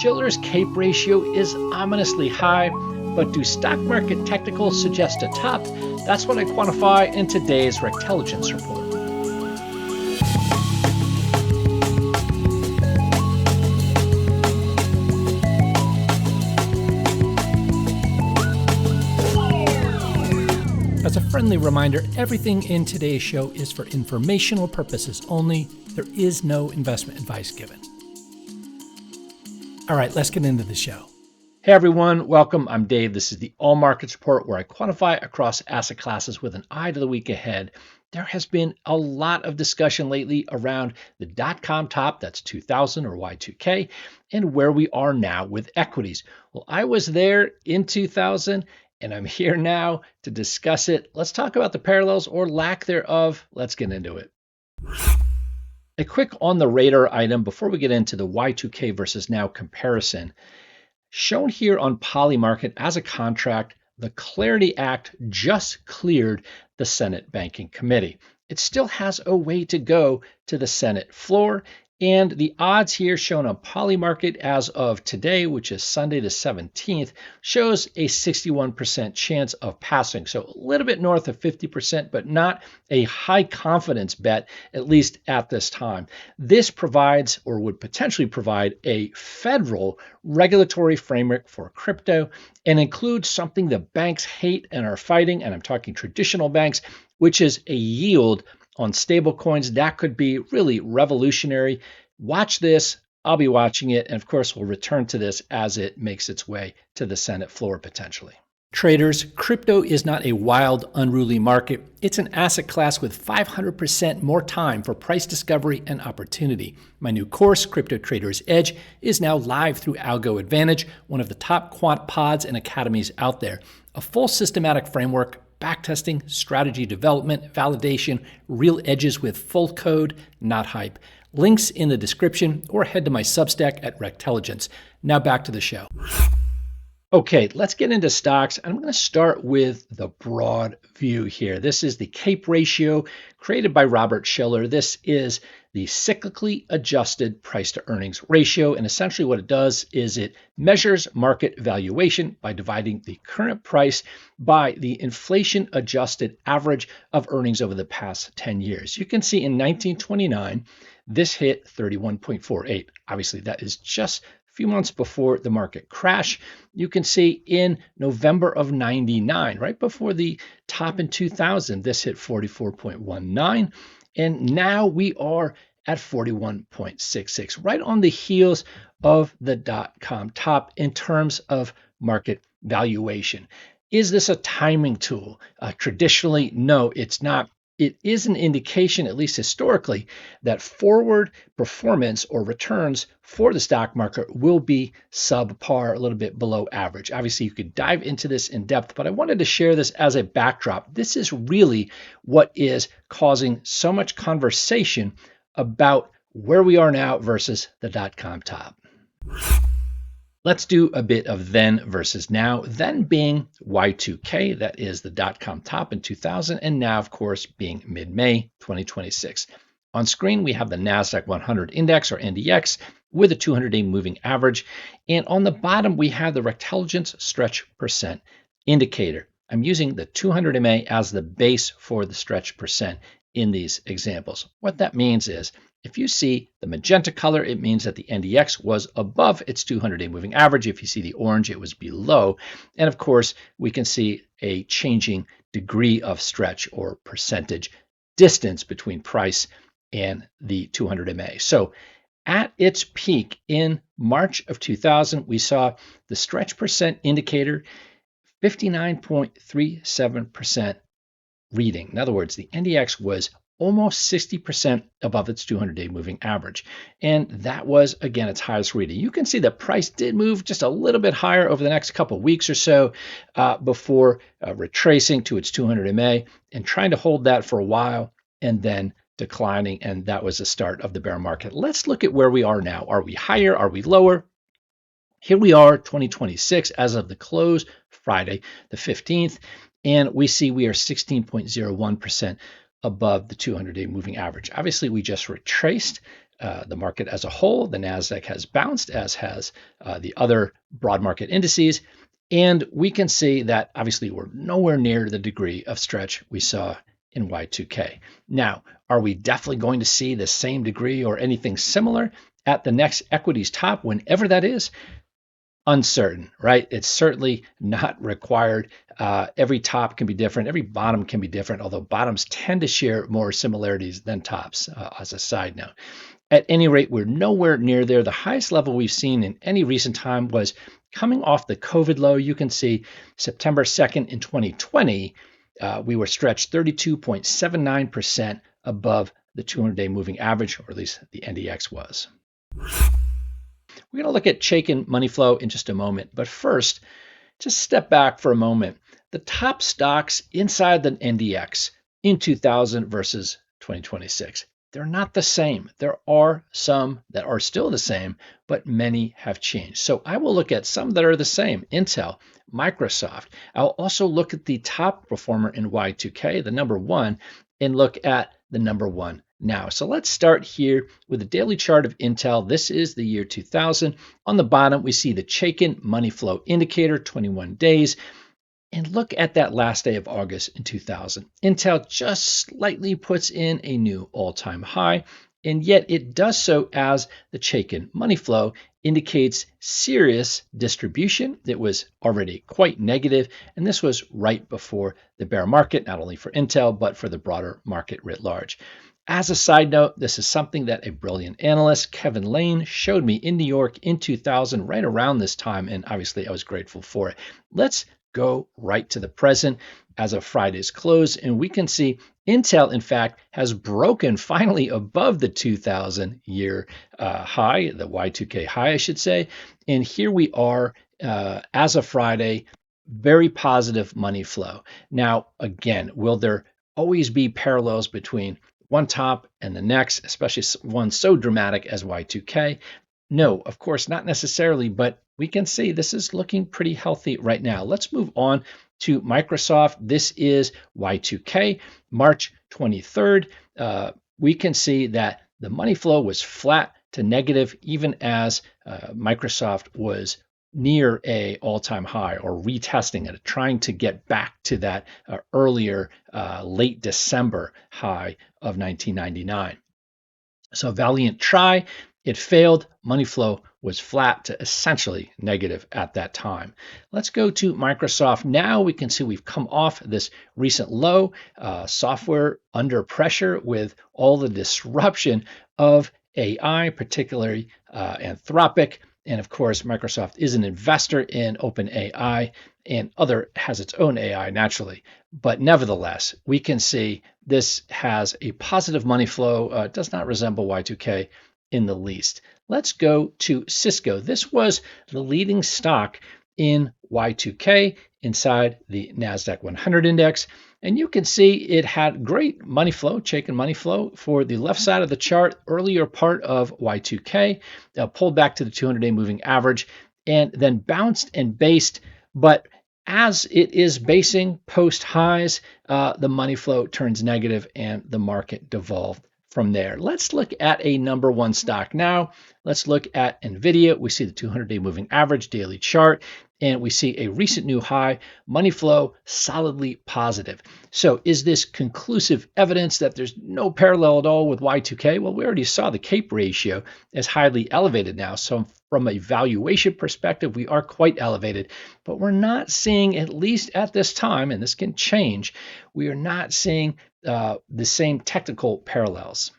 Shiller's CAPE ratio is ominously high, but do stock market technicals suggest a top? That's what I quantify in today's REKTelligence report. As a friendly reminder, everything in today's show is for informational purposes only. There is no investment advice given. All right, let's get into the show. Hey everyone, welcome. I'm Dave. This is the All Markets Report where I quantify across asset classes with an eye to the week ahead. There has been a lot of discussion lately around the dot-com top, that's 2000 or Y2K, and where we are now with equities. Well, I was there in 2000 and I'm here now to discuss it. Let's talk about the parallels or lack thereof. Let's get into it. A quick on the radar item before we get into the Y2K versus now comparison. Shown here on Polymarket as a contract, the Clarity Act just cleared the Senate Banking Committee. It still has a way to go to the Senate floor, and the odds here shown on Polymarket as of today, which is Sunday the 17th, shows a 61% chance of passing. So a little bit north of 50%, but not a high confidence bet, at least at this time. This provides or would potentially provide a federal regulatory framework for crypto and includes something the banks hate and are fighting, and I'm talking traditional banks, which is a yield on stable coins. That could be really revolutionary. Watch this. I'll be watching it. And of course, we'll return to this as it makes its way to the Senate floor potentially. Traders, crypto is not a wild, unruly market. It's an asset class with 500% more time for price discovery and opportunity. My new course, Crypto Trader's Edge, is now live through Algo Advantage, one of the top quant pods and academies out there. A full systematic framework, backtesting, strategy development, validation, real edges with full code, not hype. Links in the description or head to my Substack at REKTelligence. Now back to the show. Okay, let's get into stocks. I'm going to start with the broad view here. This is the CAPE ratio created by Robert Shiller. This is the cyclically adjusted price to earnings ratio. And essentially what it does is it measures market valuation by dividing the current price by the inflation adjusted average of earnings over the past 10 years. You can see in 1929, this hit 31.48. Obviously, that is just a few months before the market crash. You can see in November of 99, right before the top in 2000, this hit 44.19. And now we are at 41.66, right on the heels of the dot-com top in terms of market valuation. Is this a timing tool? Traditionally, no, it's not. It is an indication, at least historically, that forward performance or returns for the stock market will be subpar, a little bit below average. Obviously, you could dive into this in depth, but I wanted to share this as a backdrop. This is really what is causing so much conversation about where we are now versus the dot-com top. Let's do a bit of then versus now, then being Y2K, that is the dot-com top in 2000, and now, of course, being mid-May 2026. On screen, we have the NASDAQ 100 index, or NDX, with a 200-day moving average. And on the bottom, we have the REKTelligence stretch percent indicator. I'm using the 200 MA as the base for the stretch percent in these examples. What that means is, if you see the magenta color, it means that the NDX was above its 200-day moving average. If you see the orange, it was below. And of course, we can see a changing degree of stretch or percentage distance between price and the 200 MA. So at its peak in March of 2000, we saw the stretch percent indicator 59.37% reading. In other words, the NDX was almost 60% above its 200-day moving average. And that was, again, its highest reading. You can see that price did move just a little bit higher over the next couple of weeks or so before retracing to its 200 MA and trying to hold that for a while and then declining. And that was the start of the bear market. Let's look at where we are now. Are we higher? Are we lower? Here we are, 2026, as of the close, Friday the 15th. And we see we are 16.01% above the 200-day moving average. Obviously, we just retraced the market as a whole. The NASDAQ has bounced, as has the other broad market indices. And we can see that obviously we're nowhere near the degree of stretch we saw in Y2K. Now, are we definitely going to see the same degree or anything similar at the next equities top, whenever that is? Uncertain, right? It's certainly not required. Every top can be different. Every bottom can be different, although bottoms tend to share more similarities than tops, as a side note. At any rate, we're nowhere near there. The highest level we've seen in any recent time was coming off the COVID low. You can see September 2nd in 2020, we were stretched 32.79% above the 200-day moving average, or at least the NDX was. We're going to look at Chaikin money flow in just a moment, but first, just step back for a moment. The top stocks inside the NDX in 2000 versus 2026, they're not the same. There are some that are still the same, but many have changed. So I will look at some that are the same: Intel, Microsoft. I'll also look at the top performer in Y2K, the number one, and look at the number one now. So let's start here with the daily chart of Intel. This is the year 2000. On the bottom, we see the Chaikin money flow indicator, 21 days. And look at that last day of August in 2000. Intel just slightly puts in a new all-time high, and yet it does so as the Chaikin money flow indicates serious distribution. It was already quite negative, and this was right before the bear market, not only for Intel, but for the broader market writ large. As a side note, this is something that a brilliant analyst, Kevin Lane, showed me in New York in 2000, right around this time, and obviously I was grateful for it. Let's go right to the present as of Friday's close, and we can see Intel, in fact, has broken finally above the 2000 year high, the Y2K high, I should say. And here we are as of Friday, very positive money flow. Now, again, will there always be parallels between one top and the next, especially one so dramatic as Y2K? No, of course, not necessarily, but we can see this is looking pretty healthy right now. Let's move on to Microsoft. This is Y2K, March 23rd. We can see that the money flow was flat to negative, even as Microsoft was near a all-time high, or retesting it, trying to get back to that earlier late December high of 1999. So valiant try. It failed. Money flow was flat to essentially negative at that time. Let's go to Microsoft. Now we can see we've come off this recent low. Software under pressure with all the disruption of AI, particularly Anthropic. And of course, Microsoft is an investor in OpenAI, and has its own AI naturally. But nevertheless, we can see this has a positive money flow. Does not resemble Y2K in the least. Let's go to Cisco. This was the leading stock in Y2K inside the NASDAQ 100 index. And you can see it had great money flow, Chaikin money flow for the left side of the chart, earlier part of Y2K, pulled back to the 200-day moving average, and then bounced and based. But as it is basing post highs, the money flow turns negative and the market devolved from there. Let's look at a number one stock now. Let's look at NVIDIA. We see the 200-day moving average daily chart, and we see a recent new high, money flow solidly positive. So is this conclusive evidence that there's no parallel at all with Y2K? Well, we already saw the CAPE ratio as highly elevated now. So from a valuation perspective, we are quite elevated, but we're not seeing, at least at this time, and this can change, we are not seeing the same technical parallels.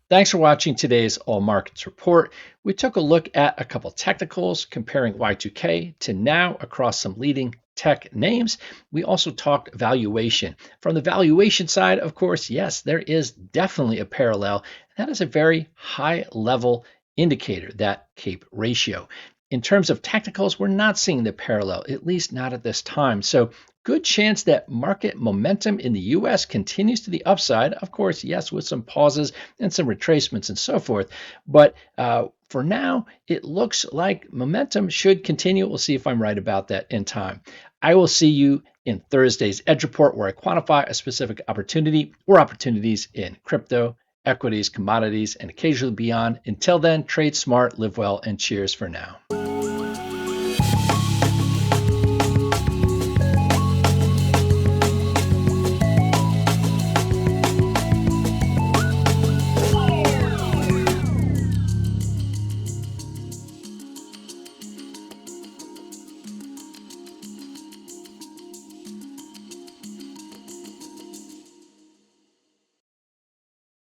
Thanks for watching today's All Markets Report. We took a look at a couple technicals comparing Y2K to now across some leading tech names. We also talked valuation. From the valuation side, of course, yes, there is definitely a parallel. That is a very high level indicator, that CAPE ratio. In terms of technicals, we're not seeing the parallel, at least not at this time. So good chance that market momentum in the US continues to the upside. Of course, yes, with some pauses and some retracements and so forth. But for now, it looks like momentum should continue. We'll see if I'm right about that in time. I will see you in Thursday's Edge Report, where I quantify a specific opportunity or opportunities in crypto, equities, commodities, and occasionally beyond. Until then, trade smart, live well, and cheers for now.